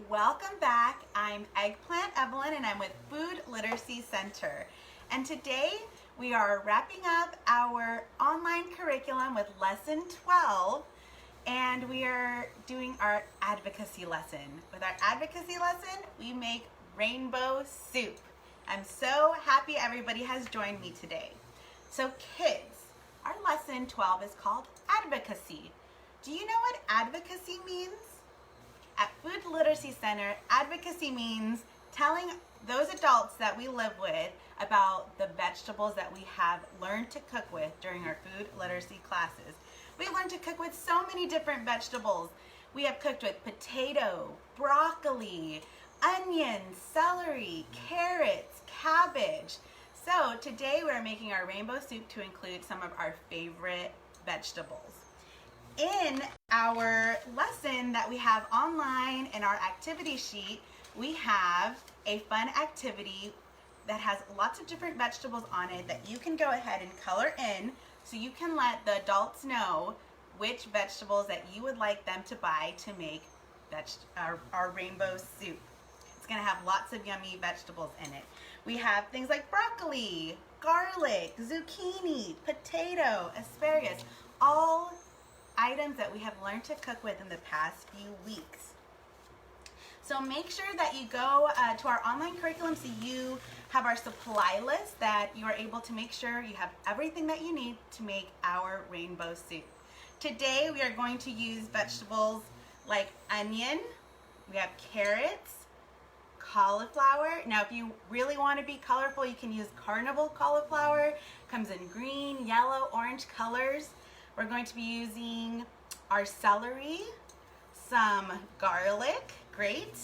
welcome back. I'm Eggplant Evelyn and I'm with Food Literacy Center. And today we are wrapping up our online curriculum with lesson 12 and we are doing our advocacy lesson. With our advocacy lesson, we make rainbow soup. I'm so happy everybody has joined me today. So kids, our lesson 12 is called advocacy. Do you know what advocacy means? At Food Literacy Center, advocacy means telling those adults that we live with about the vegetables that we have learned to cook with during our food literacy classes. We learned to cook with so many different vegetables. We have cooked with potato, broccoli, onions, celery, carrots, cabbage. So today we're making our rainbow soup to include some of our favorite vegetables. In our lesson that we have online in our activity sheet, we have a fun activity that has lots of different vegetables on it that you can go ahead and color in so you can let the adults know which vegetables that you would like them to buy to make our rainbow soup. It's going to have lots of yummy vegetables in it. We have things like broccoli, garlic, zucchini, potato, asparagus, all items that we have learned to cook with in the past few weeks. So make sure that you go to our online curriculum so you have our supply list that you are able to make sure you have everything that you need to make our rainbow soup. Today we are going to use vegetables like onion, we have carrots, cauliflower. Now if you really want to be colorful, you can use carnival cauliflower. Comes in green, yellow, orange colors. We're going to be using our celery, some garlic, great.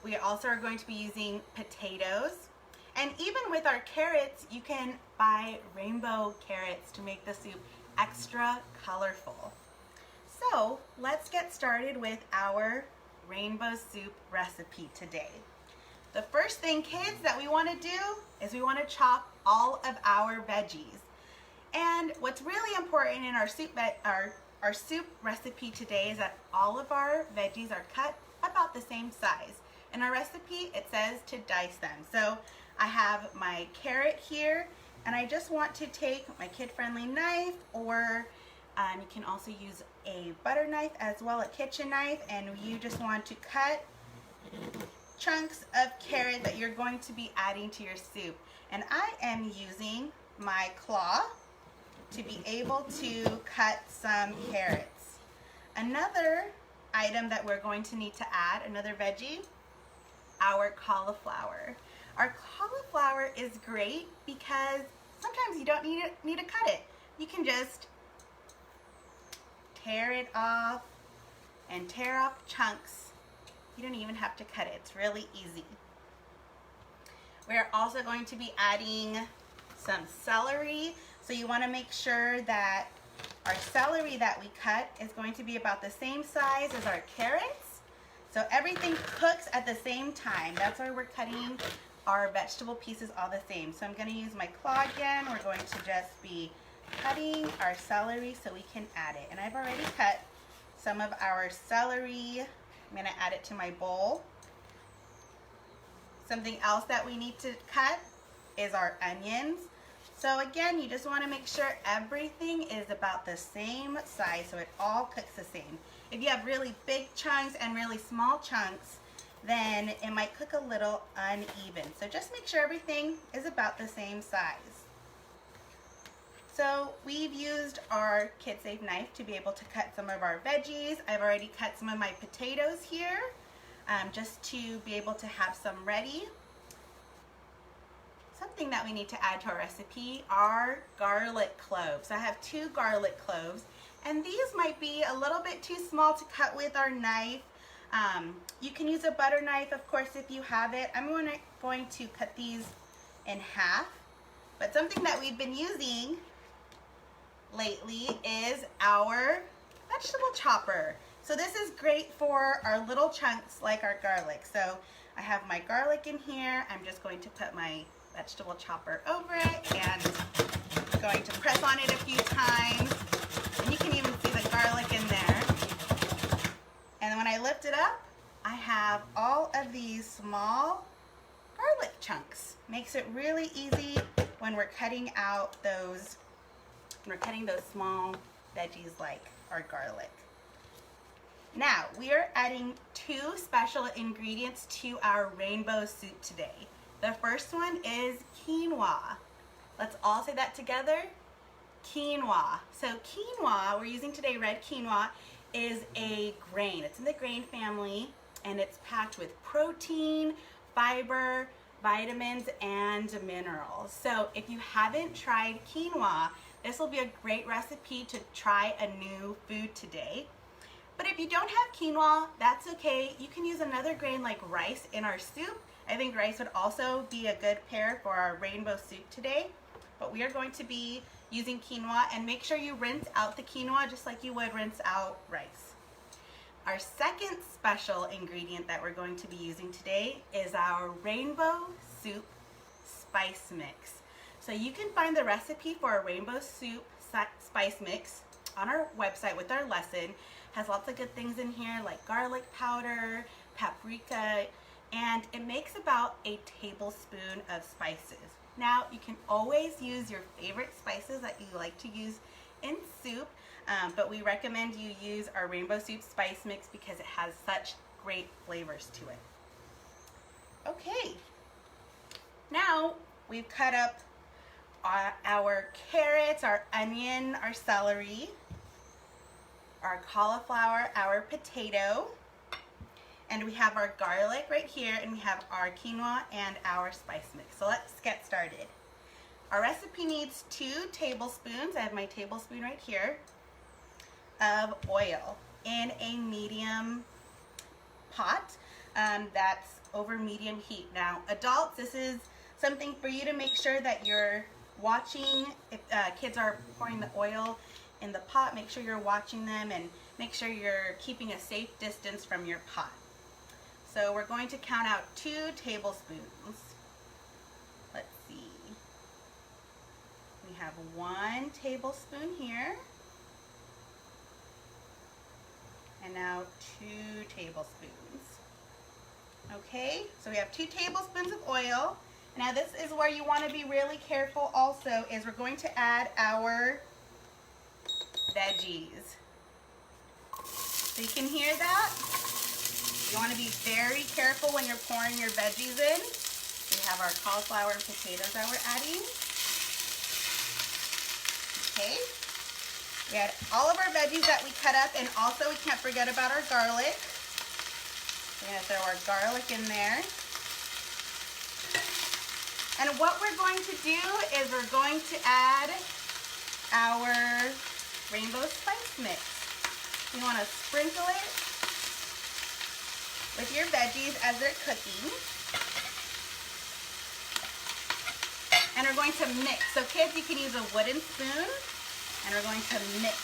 We also are going to be using potatoes. And even with our carrots, you can buy rainbow carrots to make the soup extra colorful. So let's get started with our rainbow soup recipe today. The first thing, kids, that we want to do is we want to chop all of our veggies. And what's really important in our soup recipe today is that all of our veggies are cut about the same size. In our recipe, it says to dice them. So I have my carrot here, and I just want to take my kid-friendly knife, or you can also use a butter knife as well, a kitchen knife, and you just want to cut chunks of carrot that you're going to be adding to your soup. And I am using my claw to be able to cut some carrots. Another item that we're going to need to add, another veggie, our cauliflower. Our cauliflower is great because sometimes you don't need to cut it. You can just tear it off and tear off chunks. You don't even have to cut it. It's really easy. We're also going to be adding some celery. So you want to make sure that our celery that we cut is going to be about the same size as our carrots. So everything cooks at the same time. That's why we're cutting our vegetable pieces all the same. So I'm going to use my claw again. We're going to just be cutting our celery so we can add it. And I've already cut some of our celery. I'm going to add it to my bowl. Something else that we need to cut is our onions. So again, you just want to make sure everything is about the same size so it all cooks the same. If you have really big chunks and really small chunks, then it might cook a little uneven. So just make sure everything is about the same size. So we've used our kid-safe knife to be able to cut some of our veggies. I've already cut some of my potatoes here just to be able to have some ready. Something that we need to add to our recipe are garlic cloves. I have 2 garlic cloves, and these might be a little bit too small to cut with our knife. You can use a butter knife, of course, if you have it. I'm going to cut these in half, but something that we've been using lately is our vegetable chopper. So this is great for our little chunks like our garlic. So I have my garlic in here. I'm just going to put my vegetable chopper over it and going to press on it a few times. And you can even see the garlic in there. And when I lift it up, I have all Makes it really easy when we're cutting those small veggies like our garlic. Now, we are adding 2 special ingredients to our rainbow soup today. The first one is quinoa. Let's all say that together. Quinoa. So quinoa, we're using today red quinoa, is a grain. It's in the grain family, and it's packed with protein, fiber, vitamins, and minerals. So if you haven't tried quinoa, this will be a great recipe to try a new food today. But if you don't have quinoa, that's okay. You can use another grain like rice in our soup. I think rice would also be a good pair for our rainbow soup today. But we are going to be using quinoa, and make sure you rinse out the quinoa just like you would rinse out rice. Our second special ingredient that we're going to be using today is our rainbow soup spice mix. So you can find the recipe for our rainbow soup spice mix on our website with our lesson. Has lots of good things in here like garlic powder, paprika, and it makes about a tablespoon of spices. Now, you can always use your favorite spices that you like to use in soup, but we recommend you use our rainbow soup spice mix because it has such great flavors to it. Okay, now we've cut up our carrots, our onion, our celery, our cauliflower, our potato, and we have our garlic right here, and we have our quinoa and our spice mix. So let's get started. Our recipe needs 2 tablespoons, I have my tablespoon right here, of oil in a medium pot that's over medium heat. Now, adults, this is something for you to make sure that you're watching. If kids are pouring the oil in the pot, make sure you're watching them and make sure you're keeping a safe distance from your pot. So we're going to count out 2 tablespoons. Let's see. We have 1 tablespoon here. And now 2 tablespoons. Okay, so we have 2 tablespoons of oil. Now this is where you want to be really careful also, is we're going to add our veggies. So you can hear that? You want to be very careful when you're pouring your veggies in. We have our cauliflower and potatoes that we're adding. Okay. We add all of our veggies that we cut up, and also we can't forget about our garlic. We're going to throw our garlic in there. And what we're going to do is we're going to add our rainbow spice mix. You want to sprinkle it with your veggies as they're cooking. And we're going to mix. So kids, you can use a wooden spoon, and we're going to mix.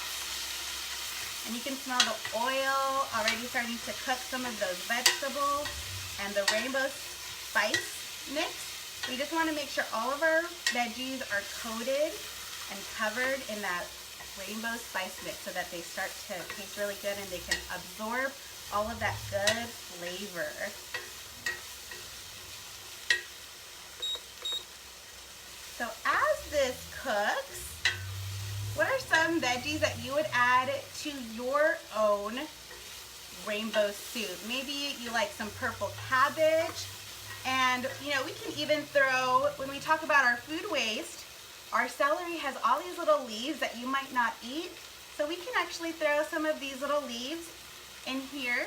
And you can smell the oil already starting to cook some of those vegetables and the rainbow spice mix. We just want to make sure all of our veggies are coated and covered in that rainbow spice mix so that they start to taste really good and they can absorb all of that good flavor. So as this cooks, what are some veggies that you would add to your own rainbow soup? Maybe you like some purple cabbage, and you know, we can even throw, when we talk about our food waste, our celery has all these little leaves that you might not eat, so we can actually throw some of these little leaves in here.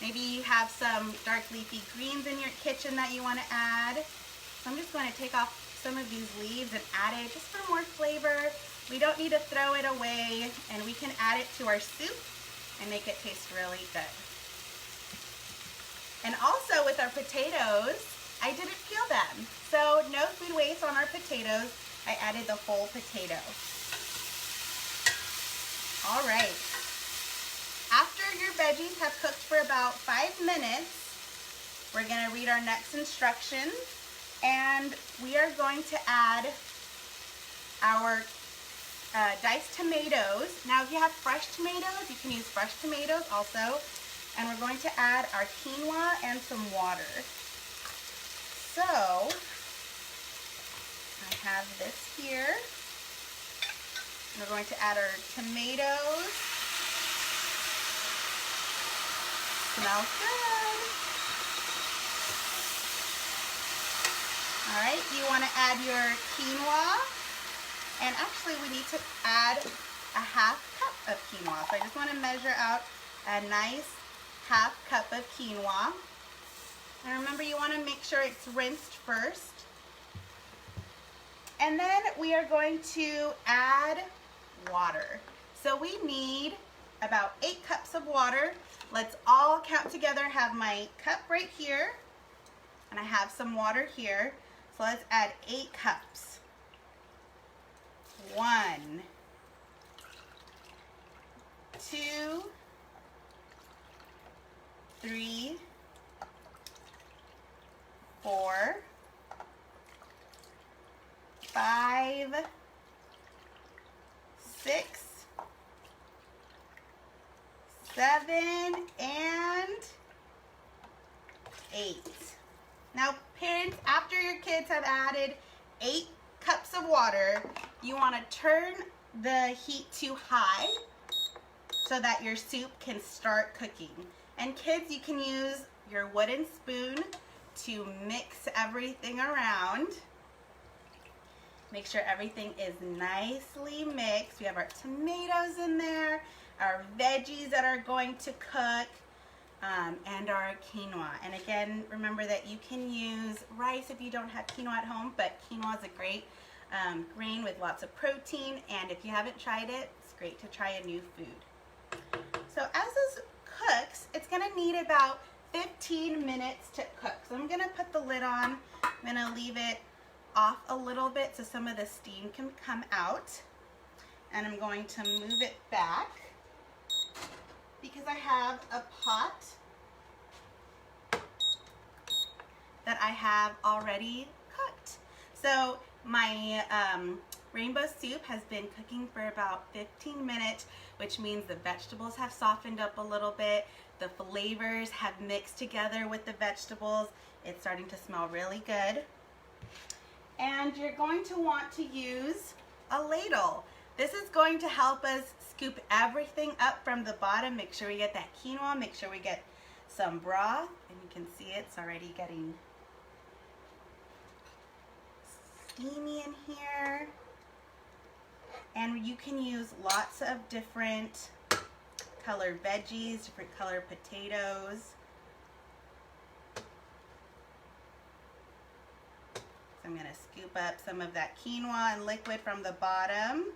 Maybe you have some dark leafy greens in your kitchen that you want to add. So I'm just going to take off some of these leaves and add it just for more flavor. We don't need to throw it away, and we can add it to our soup and make it taste really good. And also with our potatoes, I didn't peel them. So no food waste on our potatoes. I added the whole potato. All right. After your veggies have cooked for about 5 minutes, we're going to read our next instructions, and we are going to add our diced tomatoes. Now, if you have fresh tomatoes, you can use fresh tomatoes also. And we're going to add our quinoa and some water. So I have this here. We're going to add our tomatoes. Smells good. All right, you want to add your quinoa. And actually we need to add a half cup of quinoa. So I just want to measure out a nice half cup of quinoa. And remember, you want to make sure it's rinsed first. And then we are going to add water. So we need about 8 cups of water. Let's all count together. I have my cup right here, and I have some water here. So let's add 8 cups. 1, 2, 3, 4, 5, 6, 7, and 8. Now, parents, after your kids have added 8 cups of water, you want to turn the heat to high so that your soup can start cooking. And kids, you can use your wooden spoon to mix everything around. Make sure everything is nicely mixed. We have our tomatoes in there, our veggies that are going to cook, and our quinoa. And again, remember that you can use rice if you don't have quinoa at home, but quinoa is a great grain with lots of protein, and if you haven't tried it, it's great to try a new food. So as this cooks, it's gonna need about 15 minutes to cook. So I'm gonna put the lid on. I'm gonna leave it off a little bit so some of the steam can come out. And I'm going to move it back because I have a pot that I have already cooked. So my rainbow soup has been cooking for about 15 minutes, which means the vegetables have softened up a little bit. The flavors have mixed together with the vegetables. It's starting to smell really good. And you're going to want to use a ladle. This is going to help us scoop everything up from the bottom. Make sure we get that quinoa, make sure we get some broth, and you can see it's already getting steamy in here. And you can use lots of different colored veggies, different colored potatoes. So I'm going to scoop up some of that quinoa and liquid from the bottom.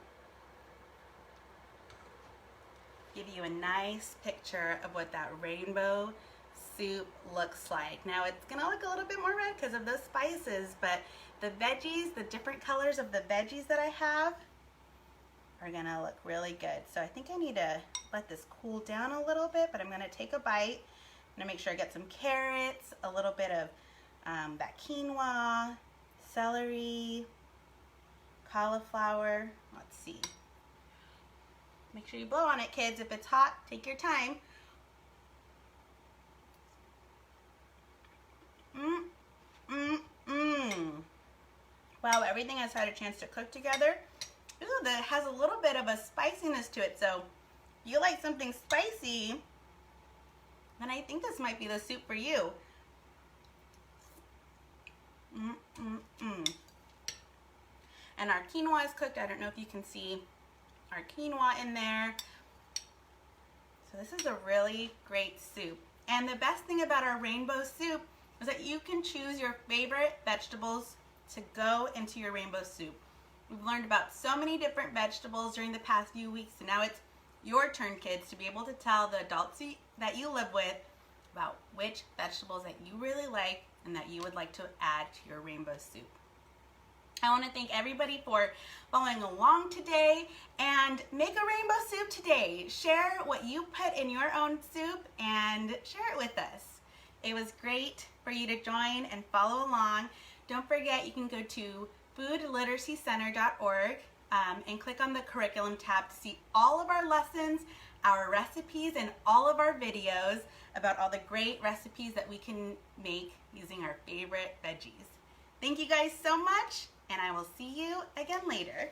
Give you a nice picture of what that rainbow soup looks like. Now it's going to look a little bit more red because of those spices, but the veggies, the different colors of the veggies that I have are going to look really good. So I think I need to let this cool down a little bit, but I'm going to take a bite. I'm going to make sure I get some carrots, a little bit of that quinoa, celery, cauliflower. Let's see. Make sure you blow on it, kids. If it's hot, take your time. Wow, everything has had a chance to cook together. Ooh, that has a little bit of a spiciness to it. So if you like something spicy, then I think this might be the soup for you. And our quinoa is cooked. I don't know if you can see our quinoa in there. So this is a really great soup. And the best thing about our rainbow soup is that you can choose your favorite vegetables to go into your rainbow soup. We've learned about so many different vegetables during the past few weeks, and now it's your turn, kids, to be able to tell the adults that you live with about which vegetables that you really like and that you would like to add to your rainbow soup. I want to thank everybody for following along today, and make a rainbow soup today. Share what you put in your own soup and share it with us. It was great for you to join and follow along. Don't forget, you can go to foodliteracycenter.org and click on the curriculum tab to see all of our lessons our recipes and all of our videos about all the great recipes that we can make using our favorite veggies. Thank you guys so much, and I will see you again later.